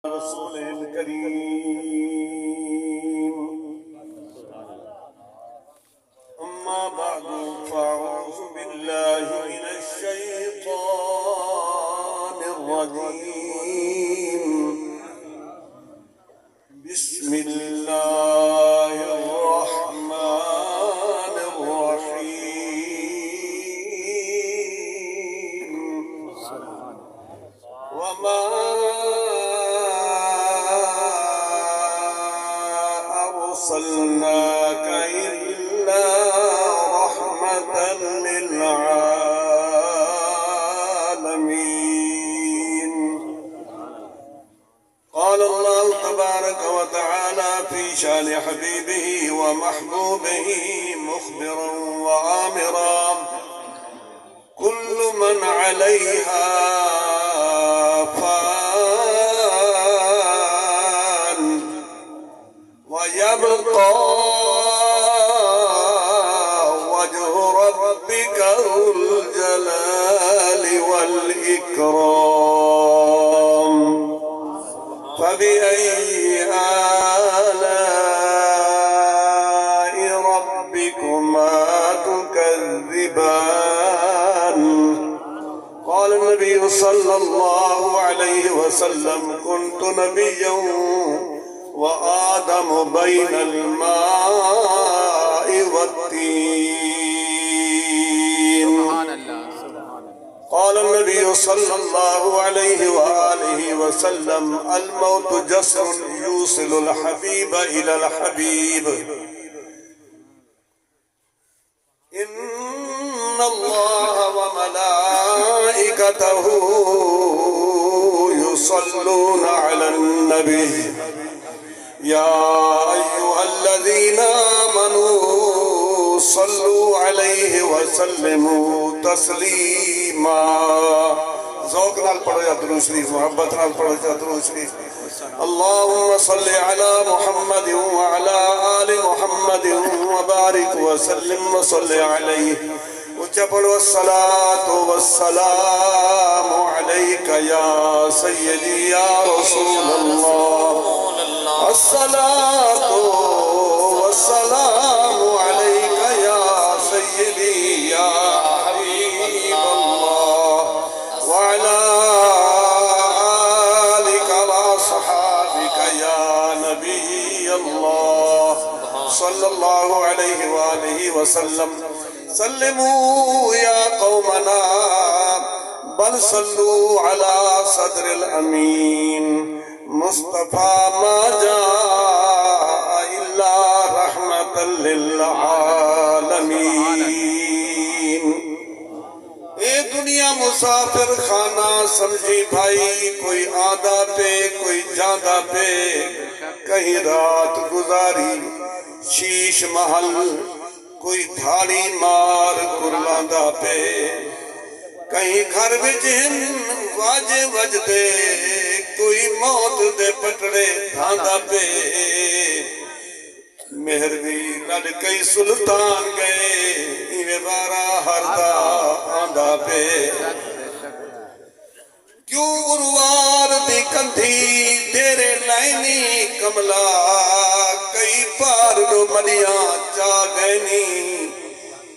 رسول الكريم أما بعد فأعوذ بالله من الشيطان الرجيم بسم الله الرحمن الرحيم وما أرسلناك إلا رحمة للعالمين. قال الله تبارك وتعالى في شان حبيبه ومحبوبه مخبرا وآمرا: كل من عليها فان ويبقى وجه ربك ذو الجلال والإكرام. فبأي آلاء ربكما تكذبان؟ قال النبي صلى الله عليه وسلم: كنت نبيا وآدم بين الماء والطين. قال النبي صلى الله عليه وآله وسلم: الموت جسر يوصل الحبيب إلى الحبيب. إن الله وملائكته يصلون على النبي يا أيها الذين آمنوا صلوا عليه وسلموا تسليما. ذوق نال پڑھو یا درود شریف، محبت نال پڑھو یا درود شریف. اللهم صل على محمد وعلى آل محمد وبارك وسلم وصل عليه. اچھا پڑھو: الصلاة والسلام عليك يا سيدي يا رسول الله. الصلاة والسلام عليك يا سيدي يا حبيب الله وعلى آلك وأصحابك يا نبي الله صلى الله عليه وآله وسلم. سلموا يا قومنا بل صلوا على صدر الأمين مصطفى ما جاء إلا رحمة للعالمین. اے دنیا مسافر خانہ سمجھی بھائی، کوئی آدھا پہ کوئی جاندہ پہ، کہیں رات گزاری شیش محل، کوئی دھاڑی مار کرلاندہ پہ، کہیں گھر بجن واجے وجدے، کوئی موت دے پٹڑے دھاندہ پہ. مہروی لڑ کئی سلطان گئے، ایوے بارہ ہردہ آندہ پہ. کیوں اروار دی کندھی تیرے لائنی کملا، کئی پار رو ملیاں جا گئنی.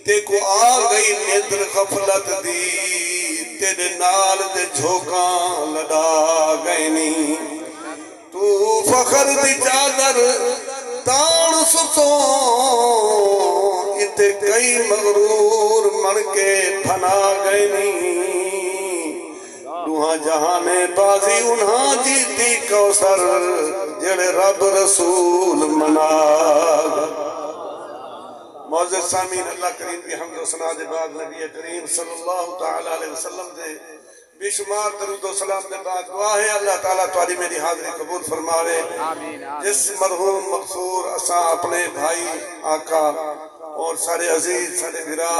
تے کو آ گئی نیندر غفلت دی، تیرے نال دے جھوکاں لڑا گئنی. تو فخر دی چادر تان ستوں، اتے کئی مغرور من کے پھنا گئنی. دوہاں جہانے بازی انہاں جیتی کوثر، جڑے رب رسول منا. معزز سامین، اللہ کریم کی حمد و ثنا دے بعد نبی کریم صلی اللہ تعالیٰ علیہ وسلم دے بے شمار درود و سلام دے بعد دعا ہے اللہ تعالیٰ توالی میری حاضری قبول فرماوے. جس مرحوم مقصور اساں اپنے بھائی آقا اور سارے عزیز سارے برا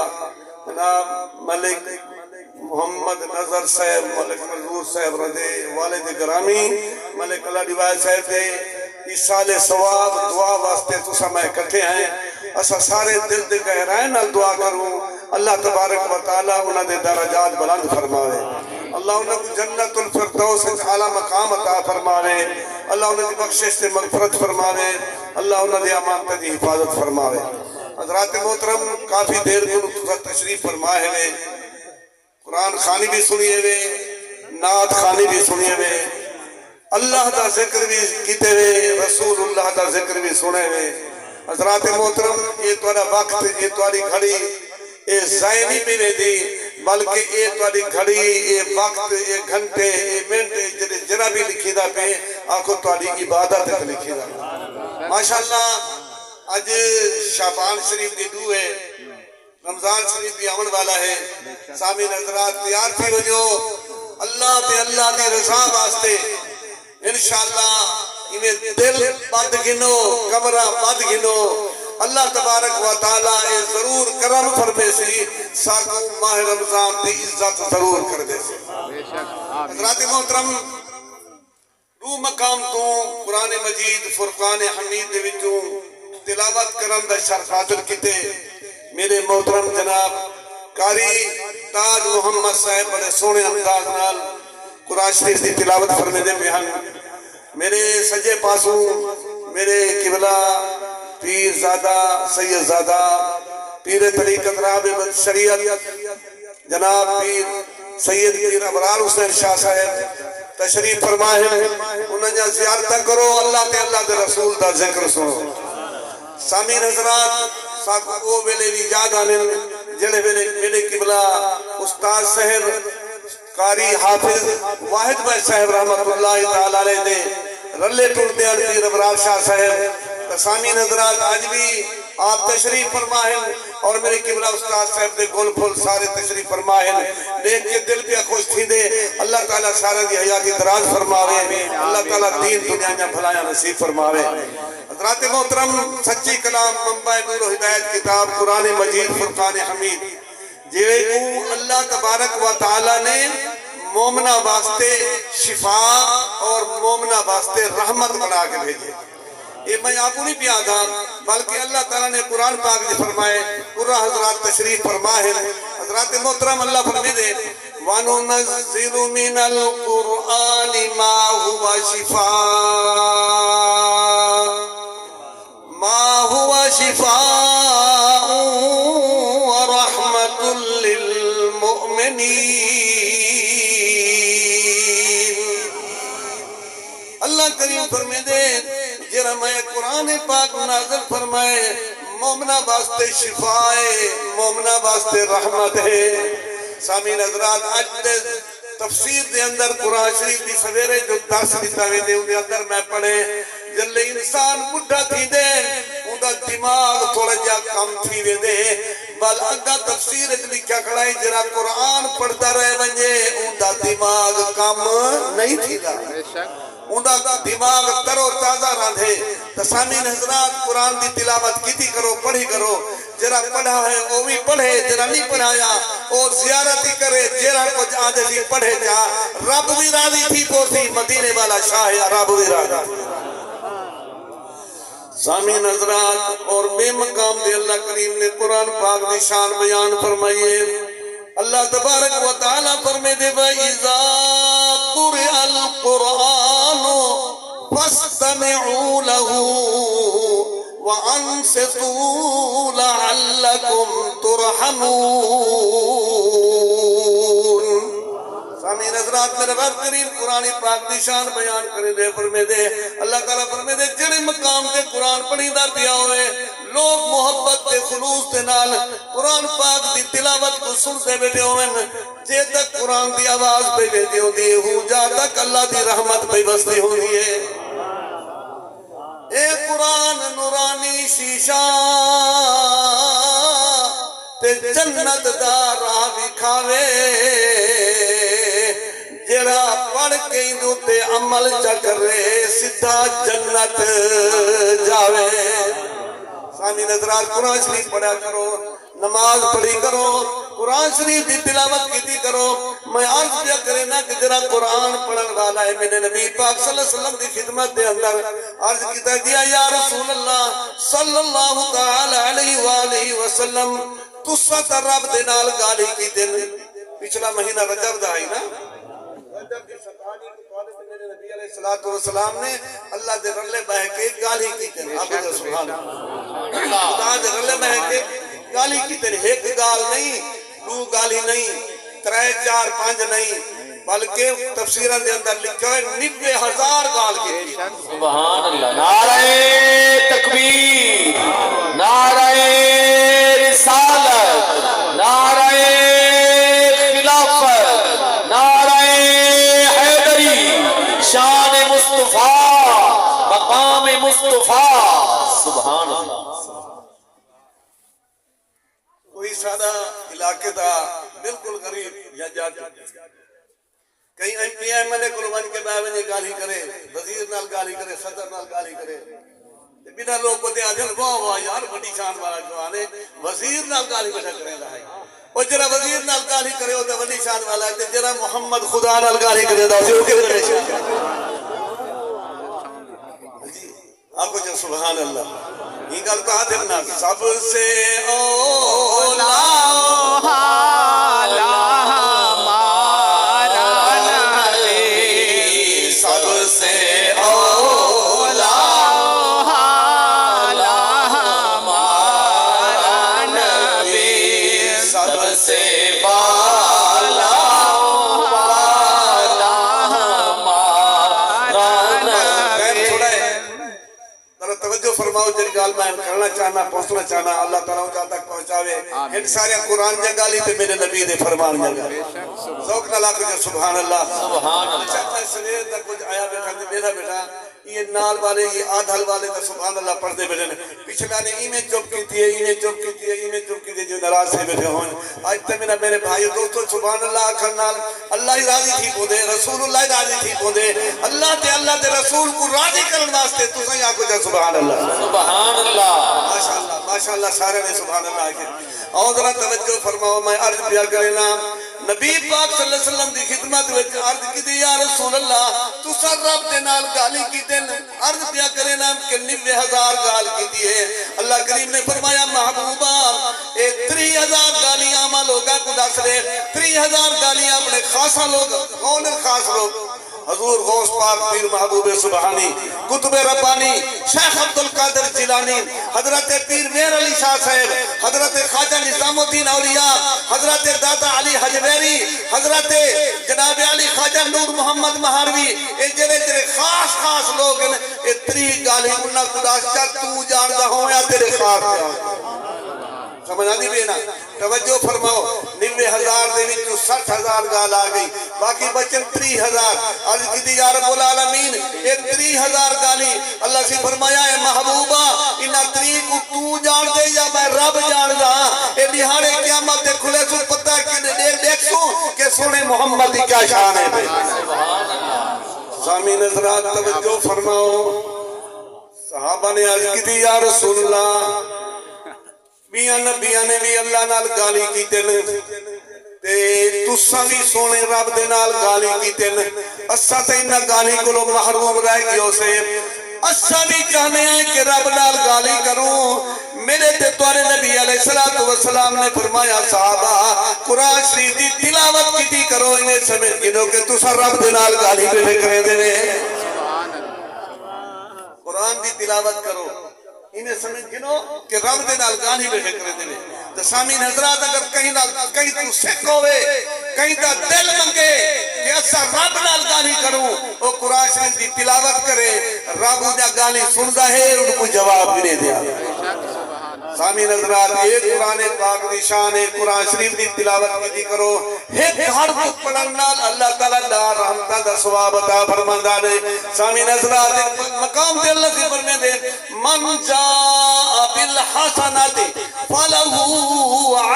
جناب ملک محمد نظر صاحب، ملک منظور صاحب رضے، والد گرامی ملک اللہ ڈیوائے صاحب دے اس سال ثواب دعا واسطے تو سمائے کٹھے ہیں. اسا سارے دل دے گہرائیں نال دعا کروں اللہ تبارک و تعالیٰ انہاں دے درجات بلند فرماوے. اللہ انہوں کو جنت الفردوس اعلیٰ مقام عطا فرماوے، اللہ انہوں کی بخشش سے مغفرت فرماوے، اللہ انہوں نے امانت کی حفاظت فرماوے۔ حضرات محترم کافی دیر کو تشریف فرمائے ہوئے، قرآن خانی بھی سنیے ہوئے، نعت خانی بھی سنیے ہوئے، اللہ دا ذکر بھی کیتے ہوئے، رسول اللہ دا ذکر بھی سنے ہوئے۔ حضرات محترم یہ توڑا وقت، یہ توڑی گھڑی، یہ ضائع نہیں بھی دی، بلکہ یہ توڑی گھڑی، یہ وقت، یہ گھنٹے، یہ منٹ جنہ بھی لکھی دا پہ آنکھو توڑی عبادت لکھی دا۔ ماشاءاللہ آج شعبان شریف دی دو ہے، رمضان شریف بھی آمن والا ہے، سامعین حضرات تیار تھی وجو اللہ تے اللہ دی رضا واسطے انشاءاللہ انہیں دل بد گنو، کمرہ بد گنو، اللہ تبارک و تعالیٰ اے ضرور کرم فرمے سی، ساکو ماہ رمضان دی عزت ضرور کر دے سی۔ حضرات محترم رو مقام تو قرآن مجید فرقان حمید دے وچوں تلاوت کرم دا شرف حاصل کیتے میرے محترم جناب قاری تاج محمد صاحب بڑے سونے انداز نال قرآن شریف دی تلاوت فرمے دے بیان۔ میرے سجے پاسوں میرے قبلہ پیر زادہ سید زادہ پیر طریقت راہب شریعت جناب پیر سید پیر ابرار حسین شاہ صاحب تشریف فرمائے، انہیں جا زیارت کرو، اللہ تے اللہ دے رسول دا ذکر سنو۔ سامعین حضرات ساکو وہ ویلے بھی یاد آنے جڑے میرے قبلہ استاد صاحب قاری حافظ واحد بھائی صاحب رحمت اللہ تعالیٰ علیہ دے رلے ٹوٹتے ہیں پیر ابرار شاہ صاحب۔ سامعین حضرات آج بھی آپ تشریف فرمائیں اور میرے قبلہ استاد صاحب دے گل پھول سارے تشریف فرمائیں، دیکھ کے دل پہ خوش تھی دے، اللہ تعالیٰ سارے دی حیاتی دراز فرماوے، اللہ تعالیٰ دین دنیا میں بھلایا نصیب فرماوے۔ حضرات محترم سچی کلام منبع نور و ہدایت کتاب قرآن مجید فرقان حمید جیوے کو اللہ تبارک و تعالیٰ نے مومنہ واسطے شفا اور مومنہ واسطے رحمت بنا کے بھیجے۔ یہ میں آپ کو نہیں پیا تھا بلکہ اللہ تعالیٰ نے قرآن پاک نے فرمائے، قرآن حضرات تشریف فرمائے۔ حضرات محترم اللہ فرمی دے وَنُنَزِّلُ مِنَ الْقُرْآنِ مَا هُوَ شِفَاءٌ وَرَحْمَةٌ لِّلْمُؤْمِنِينَ۔ اللہ کریم فرمے دے جرہ میں قرآن پاک نازل فرمائے مومنہ واسطے شفا ہے، مومنہ واسطے رحمت ہے۔ سامعین حضرات آج دے تفسیر دے اندر قرآن شریف دی سویرے جو درس دیتا ہوئے دے ان دے اندر میں پڑھے جلے انسان بڑھا تھی دے ان دا دماغ تھوڑا جا کم تھی وے دے بل اگا تفسیر اتنی کیا کھڑائی جرا قرآن پڑھتا رہے ونجے ان دا دماغ کم نہیں تھی دا، ان دا دماغ تر و تازہ راندھے۔ تسامین حضرات قرآن دی تلاوت کیتی کرو، پڑھی کرو، جرا پڑھا ہے وہ بھی پڑھے، جرا نہیں پڑھایا اور زیارتی کرے، جرا کچھ آدھے بھی پڑھے جا، رب بھی راضی تھی پوسی مدینے والا شاہ یا رب بھی راضی تھی۔ سامعین حضرات اور بے مقام دے اللہ کریم نے قرآن پاک دی شان بیان فرمائیے۔ اللہ تبارک و تعالیٰ فرمے دے وَإِذَا قُرِئَ الْقُرْآنُ فَاسْتَمِعُوا لَهُ وَأَنصِتُوا لَعَلَّكُمْ تُرْحَمُونَ۔ سامعین حضرات میرے رب کریم قرآن پاک دی شان بیان کرے دے فرمے دے اللہ تعالیٰ فرمے دے جڑے مقام دے قرآن پڑھی دا پیا ہوئے لوگ محبت دے خلوص دے نال قرآن پاک دی تلاوت کو سنتے بیٹھے ہوئے جے تک قرآن دی آواز پہ بیٹھے ہوندی ہو جا تک اللہ دی رحمت پہ بستی ہوندی ہے۔ اے قرآن نورانی شیشہ تے جنت دا راہ دکھاوے جڑا پڑھ کے اندو تے عمل چکرے سدھا جنت جاوے۔ سامعین حضرات قرآن شریف پڑھا کرو، نماز پڑھی کرو، قرآن شریف دی تلاوت کیتی کرو۔ میں عرض کیا کرے نا کہ جرا قرآن پڑھن والا ہے میرے نبی پاک صلی اللہ علیہ وسلم دی خدمت دے اندر عرض کیتا گیا یا رسول اللہ صلی اللہ تعالی علیہ وآلہ وسلم تسا تا رب دے نال گالی کی دن پچھلا مہینہ رجب دا آئی نا جب یہ ستانی کو قال تے میرے نبی علیہ الصلوۃ والسلام نے اللہ دے رلے بہ کے گالی کیتے آپ کو سبحان اللہ خدا دے رلے بہ کے گالی کیتے ایک گال نہیں دو گالی نہیں 3 4 5 نہیں بلکہ تفسیروں دے اندر لکھا ہے 90,000 گال کی سبحان اللہ نعرہ تکبیر نعرہ رسالت نعرہ خلافت نعرہ حیدری شان مصطفیٰ مقام مصطفیٰ سبحان اللہ کوئی سادہ علاقے دا بالکل غریب یا جاٹ کہیں M P M L A کو بن کے باویں گالی کرے وزیر نال گالی کرے صدر نال گالی کرے بنا لوگ کو دے آدھن واہ واہ یار بڑی شان والا جوان ہے وزیر نال گالی بیٹھا کرے رہا ہے اور جرا وزیر نال گالی کرے ہو تو بڑی شان والا ہے جرا محمد خدا نال گالی کرے دا ہو کہ بڑی شان جی آپ کو جو سبحان اللہ یہ گل تو آدھے نا سب سے اولا فرماؤ جن گال میں کرنا چاہنا پہنچنا چاہنا اللہ تعالیٰ جہاں تک پہنچاوے ان سارے قرآن جنگالی تے میرے نبی دے فرمان جنگالی ذوق نہ لاکھ جو سبحان اللہ سبحان اللہ چاہتا ہے سنیر تک کچھ آیا بیٹھا دے میرا بیٹا یہ نال والے یہ آدھل والے تا سبحان اللہ پڑھ دے بیٹھے پچھلا نے ایمیں چپ کی تھی ایمیں چپ کی تھی ایمیں چپ کی تھی جو نراز سے بیٹھے ہوں آج تے میرے بھائی دوستو سبحان اللہ آکھر نال اللہ ہی راضی تھی پودے رسول اللہ ہی راضی تھی پودے اللہ تے رسول کو راضی کرن واسطے تو سہی آکھو جا سبحان اللہ سبحان اللہ ماشاءاللہ سارے نے سبحان اللہ آکھے اور ذرا توجہ فرماؤ میں عرض پیا کرنا نبی پاک صلی اللہ علیہ وسلم دی خدمت وچ عرض کی یا رسول اللہ تو سر رب دے نال گالی کیتے عرض پیا کرنا کہ 90,000 گال کیتی ہے اللہ کریم نے فرمایا محبوبہ اے 30,000 گالیاں عام لوگاں کو دس رہے 30,000 گالیاں اپنے خاصا لوگ کون خاص لوگ حضور غوث پاک پیر محبوب سبحانی قطب ربانی شیخ عبدالقادر جیلانی حضرت پیر میر علی شاہ صاحب حضرت خواجہ نظام الدین اولیاء حضرت داتا علی حجویری حضرت جناب علی خواجہ نور محمد مہاروی اے جرے خاص لوگ اے 30 گالی انہاں خدا شاہ تو جاندہ ہوں یا تیرے خاص سمجھ آدھی بھی نا توجہ فرماؤ 90,000 دے وچ 60,000 گال آ گئی باقی بچن 30,000 عرض کی یا رب العالمین ایک 30,000 گالی اللہ سے فرمایا ہے محبوبہ انہا 30 کو تو جان دے یا میں رب جان دا اے نہارے قیامت دے کھلے سو پتہ کہ دیکھ سو کہ سونے محمد کی کیا شان ہے سامین حضرات توجہ فرماؤ صحابہ نے عرض کی یا رسول اللہ میاں نبیاں نے بھی اللہ نال گالی کیتے نے تے تساں بھی سونے رب دے نال گالی کیتے نے اساں تے انہاں گالی کولوں محروم رہ گئے سے اساں بھی چاہنے ہیں کہ رب نال گالی کروں میرے تے تواڈے نبی علیہ الصلوۃ والسلام نے فرمایا صحابہ قرآن شریف دی تلاوت کیتی کرو انہیں سمجھ گنو کہ تساں رب دے نال گالی بیٹھے کرے دے نے قرآن دی تلاوت کرو انہیں سمجھ گنو کہ رب دے نال گالی بیٹھے کرے دے تو سامین حضرات اگر کہیں تو سکھ ہوئے کہیں تا دل منگے کہ ایسا رب نال گالی کروں وہ قرآن شریف دی تلاوت کرے رب انہیں گالی سندا ہے ان کو جواب بھی نہیں دیا سامین حضرات ایک قرآن پاک دی شان ہے قرآن شریف دی تلاوت کی کرو ایک ہر کو پڑھن نال اللہ تعالیٰ دا رحمتہ دا ثواب عطا فرماندا ہے سامین حضرات ایک مقام دے اللہ سے فرمائے دے من جاء بالحسنات فله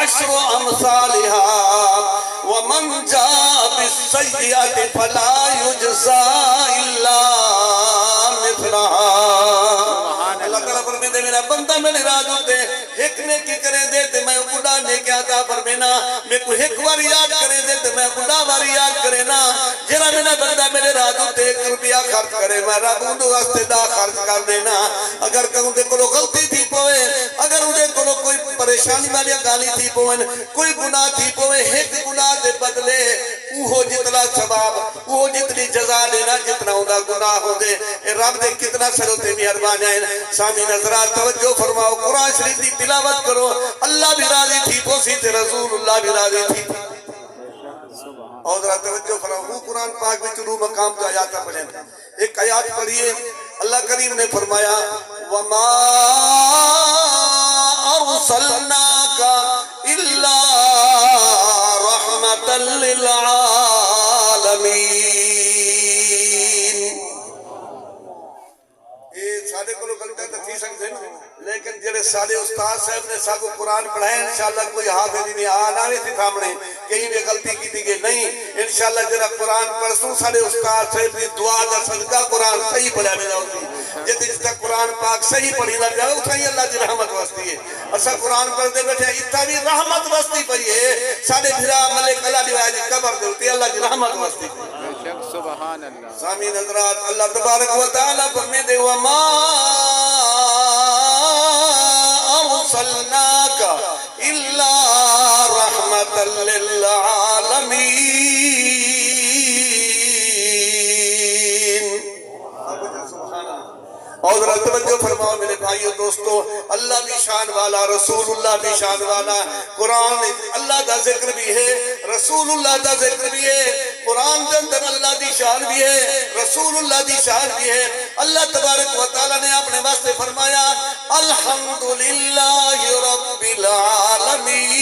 10 امثالها ومن جاء بالسيئات فلا يجزى الا مثلها اللہ تعالیٰ فرمائے دے میرا بندہ میرے راز ہوتے ایک نے کی کرے دے تے میں بڑا نے کیا عطا فرمینا میں کو ایک بار یاد کرے دے تے میں بڑا بار یاد کرے نا جڑا میرا بندہ میرے راز ہوتے 1 روپیہ خرچ کرے میں رب اون واسطے دا خرچ کر دینا اگر کہوں دے کولو غلطی تھی پوے اگر اون دے کولو کوئی پریشانی والی گالی تھی پوین کوئی گناہ تھی پوے ایک گناہ دے بدلے وہ جتنا ثواب وہ جتنی جزا دینا جتنا ہوندا گناہ ہو دے رب دے کتنا سروتے مہربان ہیں سامعین حضرات توجہ فرماؤ قرآن شریف کی تلاوت کرو اللہ بھی راضی تھی پوسی تے رسول اللہ بھی راضی تھی اور ذرا توجہ فرماؤ وہ قرآن پاک میں چلو مقام کا آیات پڑھیں ایک آیات پڑھیے اللہ کریم نے فرمایا وما ارسلناک الا رحمتا للعالمین سارے کو غلطی تو تھی سکتے ہیں لیکن جڑے سارے استاد صاحب نے سب قرآن پڑھائے انشاءاللہ کوئی حافظ نہیں آنا نہیں تھی سامنے کہیں بھی غلطی کی تھی کہ نہیں انشاءاللہ جڑا قرآن پڑھسوں سارے استاد صاحب کی دعا دا صدقہ قرآن صحیح پڑھا میں ہوتی جس تک قرآن پاک صحیح پڑھی نہ جائے اتھائی اللہ کی رحمت واسطی ہے اسا قرآن پڑھتے بیٹھے اتھا بھی رحمت واسطی پڑھی ہے سارے بھرا ملک اللہ دیوائی جی قبر دیوتی اللہ کی رحمت واسطی سبحان اللہ سامعین حضرات اللہ تبارک و تعالی فرمے دے وما ارسلناک الا رحمتا للعالمین اور ذرا توجہ فرماؤ میرے بھائیو دوستو اللہ بھی شان والا رسول اللہ بھی شان والا قرآن اللہ دا ذکر بھی ہے رسول اللہ دا ذکر بھی ہے قرآن دے اندر اللہ دی شان بھی ہے رسول اللہ دی شان بھی ہے اللہ تبارک و تعالی نے اپنے واسطے فرمایا الحمدللہ رب العالمین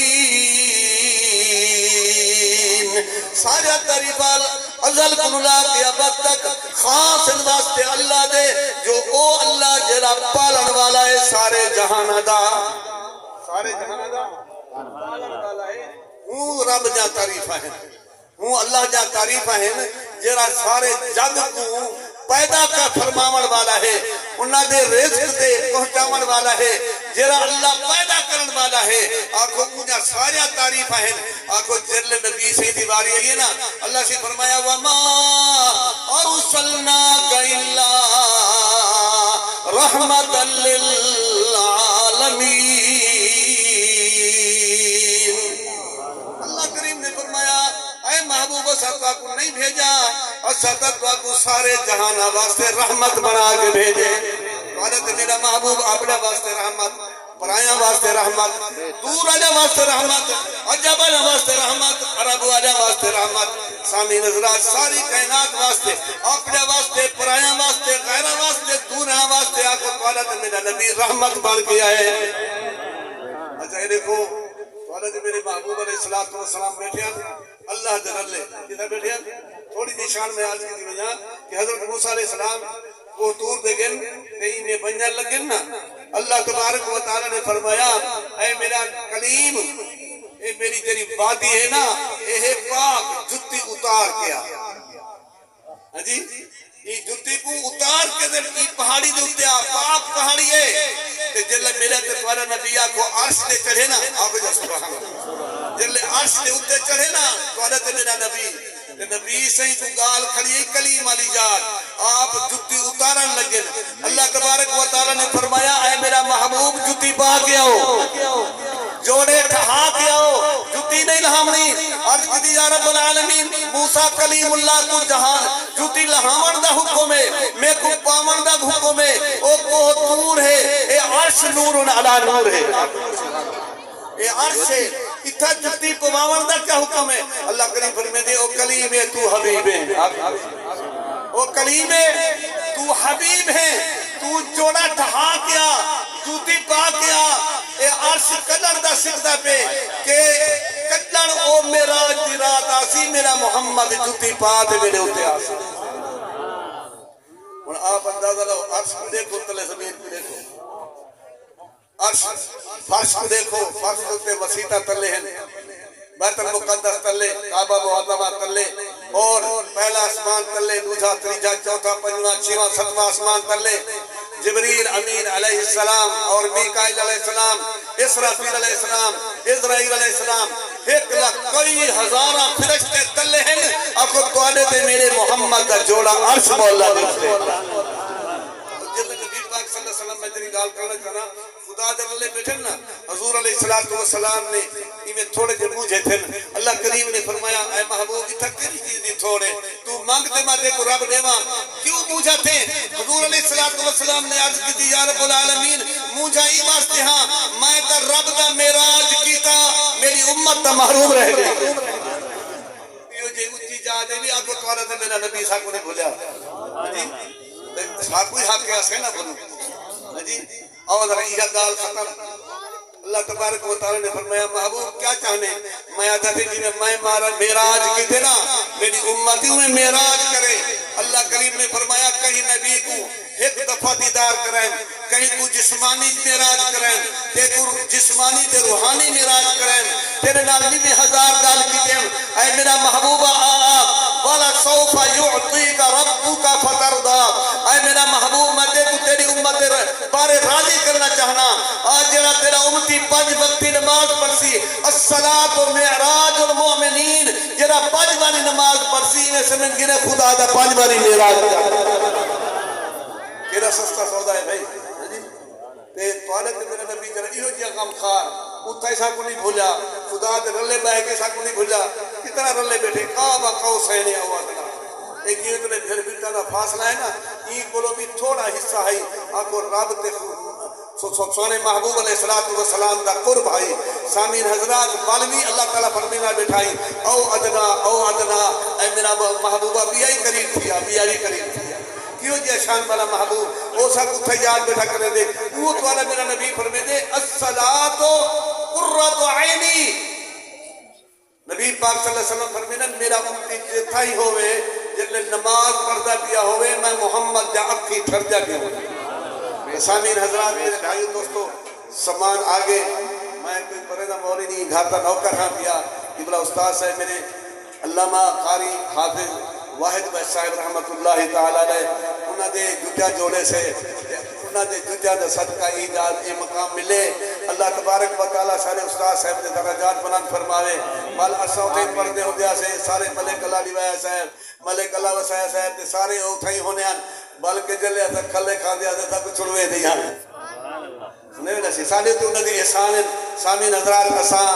سارا تعریف ازل کنلا کے ابد تک خاص واسطے اللہ دے جو او اللہ جڑا پالن والا ہے سارے جہان دا سارے جہان دا پالن والا ہے ہوں رب جا تعریف ہے ہوں اللہ جا تعریف ہے جڑا سارے جگ کو پیدا کا فرماون والا ہے انہاں دے رزق دے پہنچاون والا ہے جڑا اللہ پیدا کرن والا ہے آکھو مجھا سارا تعریف ہیں آکھو جل نبی سے دیواری ہے نا اللہ سے فرمایا وما ارسلناک الا رحمتا للعالمین اللہ کریم نے فرمایا اے محبوب ساتھا کو نہیں بھیجا اور ساتھا کو سارے جہانا واسطے رحمت بنا کے بھیجے حضرت میرا محبوب اپنے واسطے رحمت پرایاں واسطے رحمت دور آجا واسطے رحمت عجب آجا واسطے رحمت عرب آجا واسطے رحمت سامعین حضرات ساری کائنات واسطے اپنے واسطے پرایاں واسطے غیرہ واسطے دور واسطے آکو حضرت میرا نبی رحمت بن گیا ہے اچھا یہ دیکھو حضرت میرے محبوب علیہ السلام بیٹھے ہیں اللہ جلالے کدھر بیٹھے ہیں تھوڑی نشان میں آج کی وجہ کہ حضرت موسیٰ علیہ السلام وہ تور دے گن کہیں میں بنجر لگن نا اللہ تبارک و تعالی نے فرمایا اے میرا کلیم اے میری تیری وادی ہے نا اے پاک جتی اتار کیا جی یہ جتی کو اتار کے دے یہ پہاڑی جو اتیا پاک پہاڑی ہے کہ جل میرے تفارہ نبیہ کو عرش لے چڑھے نا آپ جا سبحان اللہ جل عرش لے اتے چڑھے نا تو حضرت میرا نبی صحیح کو گال کھڑی کلیم علی جات آپ جتی اتارن لگے اللہ تبارک و تعالی نے فرمایا اے میرا محبوب جتی پا کے آؤ جوڑے ٹھہا کے آؤ جتی نہیں لہامنی عرض کی یا رب العالمین موسیٰ کلیم اللہ کو جہاں جتی لہامن دا حکم ہے میں کو پامن دا حکم ہے او کو نور ہے اے عرش نور علی نور ہے اے عرش ہے اتھا جتی پماون دا کیا حکم ہے اللہ کریم فرمائے دے او کلیم ہے تو حبیب ہے او کلیم ہے تو حبیب ہے تو جوڑا ٹھہا کیا جوتی پا کیا اے عرش کدر دا سکتا پہ کہ کدر او میرا جرات آسی میرا محمد جوتی پا دے میرے ہوتے آسی اور آپ اندازہ لو عرش کو دیکھو تلے زمین کو دیکھو عرش فرش کو دیکھو فرش ہوتے وسیطہ تلے ہیں بیت المقدس تلے کعبہ معظمہ تلے اور پہلا آسمان تلے دوسرا تیسرا چوتھا پنجواں چھواں ستواں آسمان تلے جبریل امین علیہ السلام اور میکائیل علیہ السلام، اسرافیل علیہ السلام، اسرائیل علیہ السلام، 1,00,000 کئی ہزاراں فرشتے تلے ہیں اکو توانے تے میرے محمد دا جوڑا عرش مولا دیتے جب نبی پاک صلی اللہ علیہ وسلم میں تیری گال کرنا چاہنا خدا دے اللہ بیٹھے نا حضور علیہ السلام نے میں تھوڑے جو مجھے تھے اللہ کریم نے فرمایا اے محبوب اتھا کری چیز دی تھوڑے تو مانگتے ماتے کو رب دیوا کیوں مجھا تھے حضور علیہ السلام نے عرض کی دی یا رب العالمین مجھا ہی واسطے ہاں میں تا رب دا میراج کیتا میری امت تا محروم رہ گئی یہ جے اچھی جا دے بھی آگو توارا دے میرا نبی صاحب کو نے بھولیا جی کوئی حق کیا سے نہ بولوں جی اور ذرا یہ گال ختم اللہ تبارک و تعالی نے فرمایا محبوب کیا چاہنے میں آتا تھے جی میں مارا میراج کی تھے نا میری امتیوں میں میراج کرے اللہ کریم نے فرمایا کہیں نبی کو ایک دفعہ دیدار کریں کہیں کو جسمانی میراج کریں تے کو جسمانی تے روحانی میراج کریں تیرے نامی بھی 1000 گال کی تیم اے میرا محبوبہ والا سوفا یعطیک ربک فترضا اے میرا محبوب میں تے کو تیری امت بارے راضی کرنا چاہنا آج جڑا تیرا امتی 5 وقتی نماز پڑھسی الصلاۃ معراج المؤمنین جڑا 5 باری نماز پڑھسی میں سمجھ گنے خدا دا 5 باری معراج کیڑا سستا سودا ہے بھائی تے توالے تے میرے نبی جڑا ایہو جیا غم خار اتھا ایسا کو نہیں بھولیا خدا دے رلے بہ کے ایسا کو نہیں بھولیا کتنا رلے بیٹھے قاب قوسین او ادنا ایک یہ اتنے پھر بیٹا دا فاصلہ ہے نا ای کولو بھی تھوڑا حصہ ہے آکو رب تے سونے محبوب علیہ السلام دا قرب ہے سامین حضرات بالوی اللہ تعالیٰ فرمینا بیٹھائی او ادنا اے میرا محبوبہ بیائی قریب تھیا بیائی قریب تھیا کیوں جی شان والا محبوب او سا کو تیار بیٹھا کرنے دے وہ والا میرا نبی فرمے دے الصلاۃ قرۃ عینی نبی پاک صلی اللہ علیہ وسلم فرمینا میرا امتی جتھا ہی ہوئے جلے نماز پڑھدا پیا ہوئے میں محمد دا اکھی ٹھردا پیا ہوئے سامین حضرات میرے بھائی دوستو سامان آگے میں کوئی پردہ مولی نہیں گھاتا نوکر ہاں پیا ابلا استاد صاحب میرے علامہ قاری حافظ واحد بھائی صاحب رحمت اللہ تعالیٰ علیہ انہاں دے جتیا جوڑے سے انہاں دے جتیا دے صدقہ ایجاد یہ مقام ملے اللہ تبارک و تعالیٰ سارے استاد صاحب دے درجات بلند فرماوے بل اساوتے پردے ہو دیا سے سارے ملک اللہ لیوایا صاحب ملک اللہ وسایا صاحب دے سارے اوتھائی ہونے ہیں بلکہ جلے ایسا کھلے کھا دیا تھا کچھ چھڑوے دیا سنے بھی نسی سانے تو انہوں نے احسان سامین حضرات نساں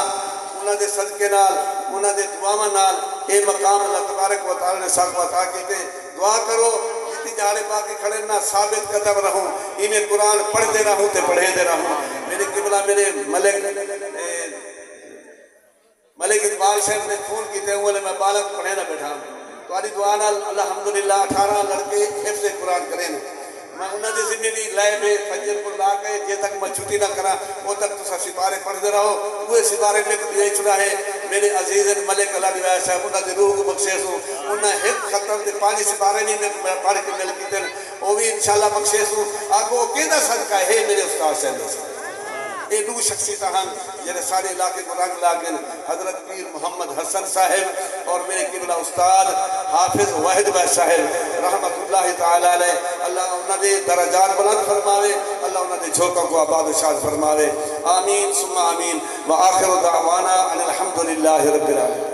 انہوں نے صدقے نال انہوں نے دعاواں نال اے مقام اللہ تبارک و تعالی نے ساتھ عطا کیتے دعا کرو جتنی جہارے باقی کھڑے نہ ثابت قدم رہوں انہیں قرآن پڑھ دے رہوں تے پڑھے دے رہوں میرے قبلہ میرے ملک اقبال صاحب نے فون کیتے ہوئے میں بالک پڑھے نہ بیٹھا تو آدھی دعا نال الحمدللہ 18 لڑکے حفظ قرآن کریں میں انہوں نے زندگی لائے میں فجر پر لا کے جے تک میں چھٹی نہ کرا وہ تک تو سپارے پڑھ دے رہو وہ سپارے میں دیا چھڑا ہے میرے عزیز ملک اللہ دیوائے صاحب انہوں نے روح کو بخشیس ہوں انہوں ایک خطر دے 5 سپارے نہیں میں پڑھ کے مل کی دن وہ بھی انشاءاللہ بخشیس ہوں آگو وہ کیندہ صدقہ ہے میرے استاد صاحب اے دو شخصی تاہم جنہیں سارے علاقے کو رنگ لاگن حضرت پیر محمد حسن صاحب اور میرے قبلہ استاد حافظ واحد بھائی صاحب رحمت اللہ تعالی علیہ اللہ انہوں نے درجات بلند فرماوے اللہ انہوں نے جھوکوں کو آباد و شاد فرماوے آمین ثم آمین وآخر دعوانا ان الحمدللہ رب العالمین